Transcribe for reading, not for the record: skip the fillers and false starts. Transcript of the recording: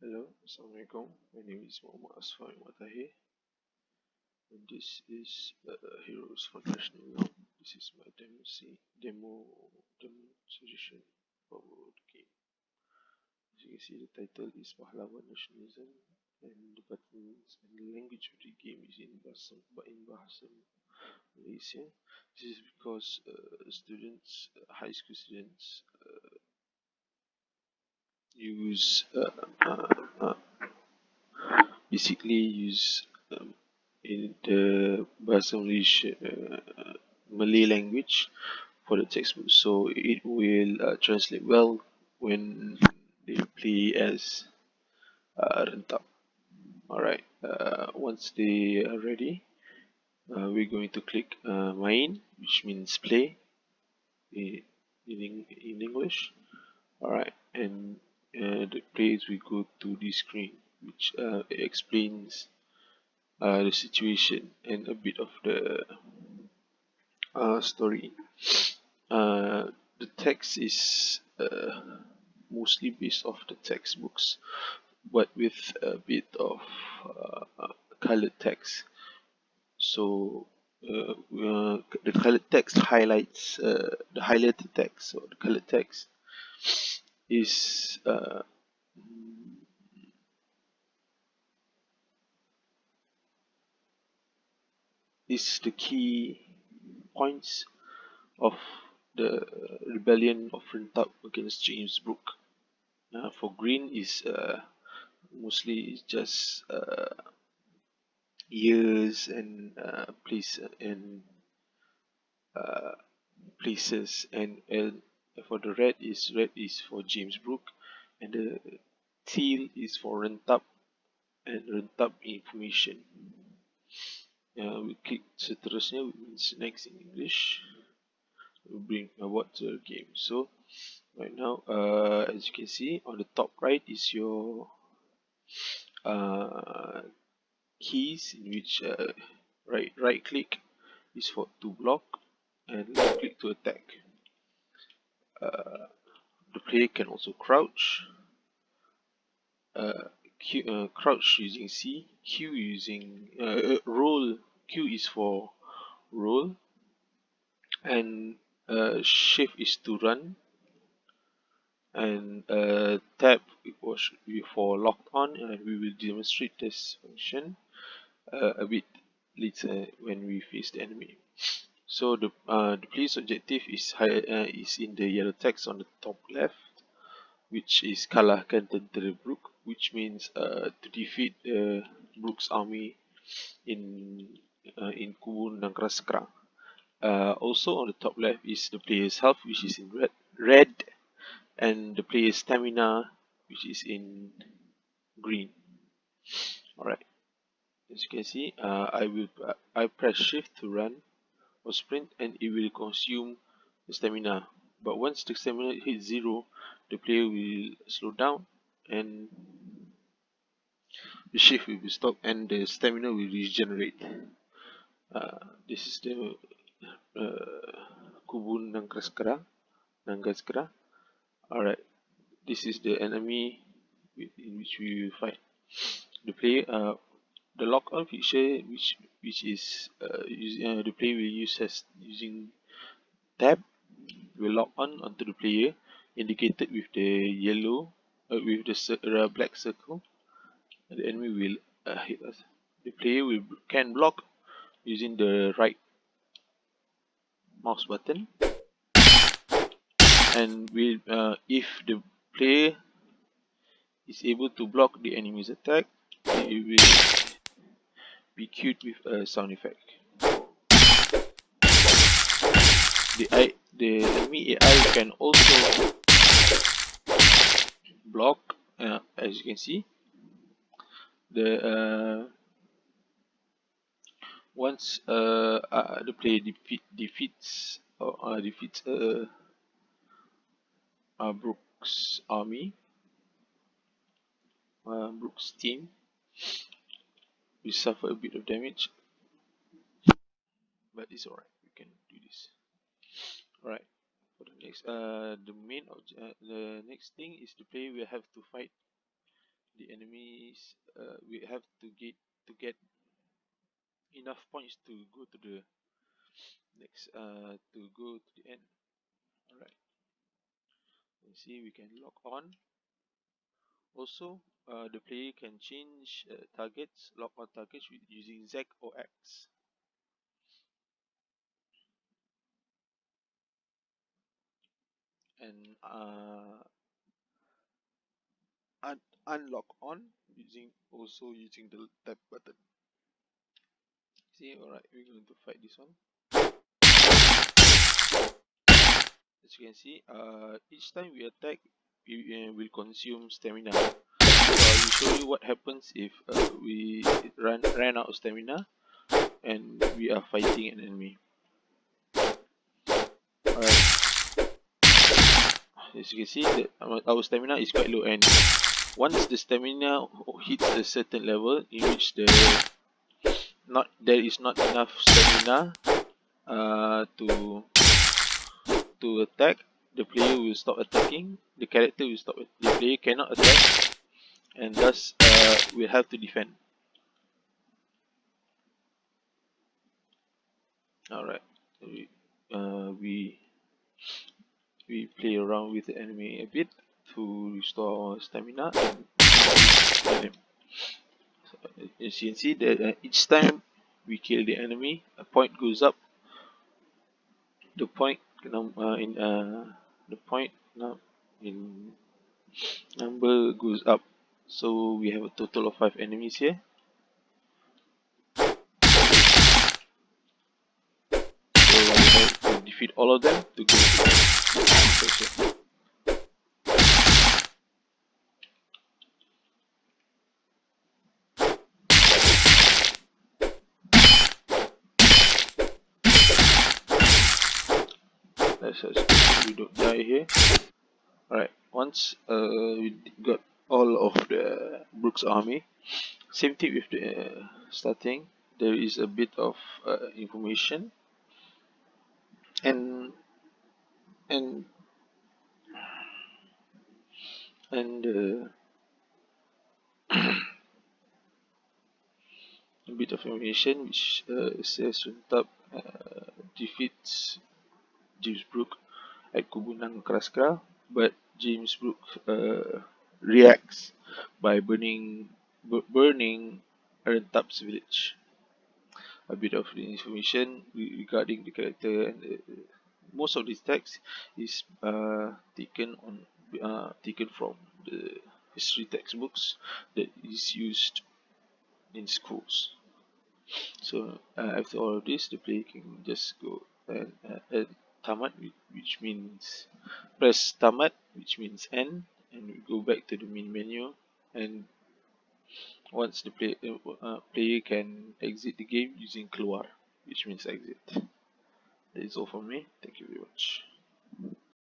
Hello, Assalamualaikum. My name is Azfar Tahir, and this is Heroes for National Now. This is my demo demonstration for the game. As you can see, the title is Pahlawan Nationalism, and the buttons and the language of the game is in Bahasa Malaysia. This is because students, high school students, use basically use in the Bahasa Malaysia Malay language for the textbook, so it will translate well when they play as rentap. Alright, once they are ready, we're going to click main, which means play in English. Alright, and the players will go to this screen, which explains the situation and a bit of the story. The text is mostly based off the textbooks, but with a bit of colored text. So the colored text highlights the highlighted text, or the colored text is the key points of the rebellion of Rentap against James Brooke. For green is mostly just years and uh, places, and for the red is for James Brooke, and the teal is for Rentap and Rentap information. We click seterusnya, which means next in English. We bring about to the game. So right now, as you can see on the top right is your uh, keys, in which right click is for to block and left click to attack. The player can also crouch, crouch using C, Q using roll. Q is for roll, and shift is to run, and tab was for locked on, and we will demonstrate this function a bit later when we face the enemy. So the player's objective is in the yellow text on the top left, which is kalahkan tentera Brooke, which means to defeat Brooke's army in Kubun dan Kraskra. Also on the top left is the player's health, which is in red, and the player's stamina, which is in green. Alright, as you can see, I press shift to run or sprint, and it will consume the stamina. But once the stamina hits 0, the player will slow down, and the shift will be stopped, and the stamina will regenerate. This is the Kubun Nangaskara. Alright, this is the enemy in which we will fight. The player, the lock on feature, which is the player will use as using tab, will lock on onto the player, indicated with the yellow, with the black circle. The enemy will hit us. The player can block using the right mouse button, and will if the player is able to block the enemy's attack, it will be cued with a sound effect. The enemy AI can also block, as you can see. The once the player defeats Brooke's army, Brooke's team, we suffer a bit of damage, but it's alright. We can do this. Alright. For the next, the next thing is the player will have to fight the enemies we have to get enough points to go to the next to go to the end. Alright, you see we can lock on. Also, the player can change targets, lock on targets using Z or X. And unlock on using the tab button. See, alright, we're going to fight this one. As you can see, each time we attack, we will consume stamina. So I will show you what happens if we ran out of stamina and we are fighting an enemy. Alright, as you can see, our stamina is quite low, and once the stamina hits a certain level in which there is not enough stamina to attack, the player will stop attacking. The character will stop. The player cannot attack, and thus will have to defend. Alright, we play around with the enemy a bit to restore our stamina and kill him. So, as you can see that each time we kill the enemy, a point goes up. The point in number goes up. So we have a total of 5 enemies here. So we have to defeat all of them to go to the next section. Let's just we don't die here. Alright, once we got all of the Brooks army, same thing with the starting. There is a bit of information and and and a bit of information which says on top defeats James Brooke at Kubunang Kraskra, but James Brooke reacts by burning Arentap's village. A bit of the information regarding the character, and most of this text is taken from the history textbooks that is used in schools. So after all of this, the player can just go and tamat, which means press tamat, which means end, and we go back to the main menu. And once the player can exit the game using keluar, which means exit. That is all from me. Thank you very much.